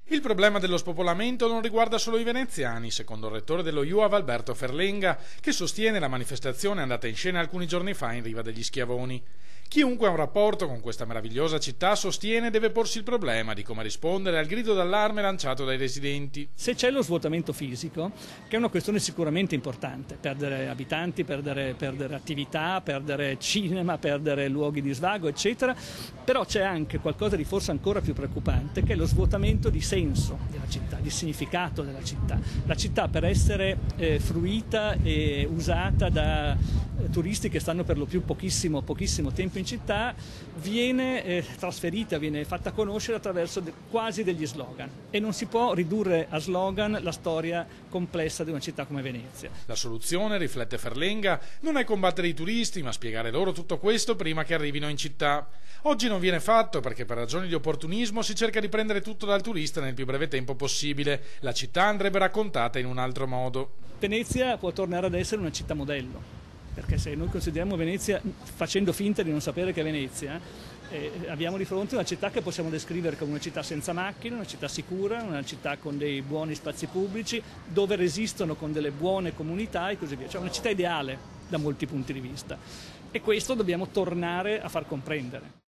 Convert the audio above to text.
Il problema dello spopolamento non riguarda solo i veneziani, secondo il rettore dello IUAV Alberto Ferlenga, che sostiene la manifestazione andata in scena alcuni giorni fa in Riva degli Schiavoni. Chiunque ha un rapporto con questa meravigliosa città sostiene deve porsi il problema di come rispondere al grido d'allarme lanciato dai residenti. Se c'è lo svuotamento fisico, che è una questione sicuramente importante, perdere abitanti, perdere attività, perdere cinema, perdere luoghi di svago, eccetera, però c'è anche qualcosa di forse ancora più preoccupante, che è lo svuotamento di senso della città, di significato della città. La città, per essere fruita e usata da turisti che stanno per lo più pochissimo tempo in città, viene trasferita, viene fatta conoscere attraverso quasi degli slogan, e non si può ridurre a slogan la storia complessa di una città come Venezia. La soluzione, riflette Ferlenga, non è combattere i turisti, ma spiegare loro tutto questo prima che arrivino in città. Oggi non viene fatto perché per ragioni di opportunismo si cerca di prendere tutto dal turista nel più breve tempo possibile. La città andrebbe raccontata in un altro modo. Venezia può tornare ad essere una città modello, perché se noi consideriamo Venezia facendo finta di non sapere che è Venezia, abbiamo di fronte una città che possiamo descrivere come una città senza macchine, una città sicura, una città con dei buoni spazi pubblici, dove resistono con delle buone comunità e così via. Cioè una città ideale da molti punti di vista. E questo dobbiamo tornare a far comprendere.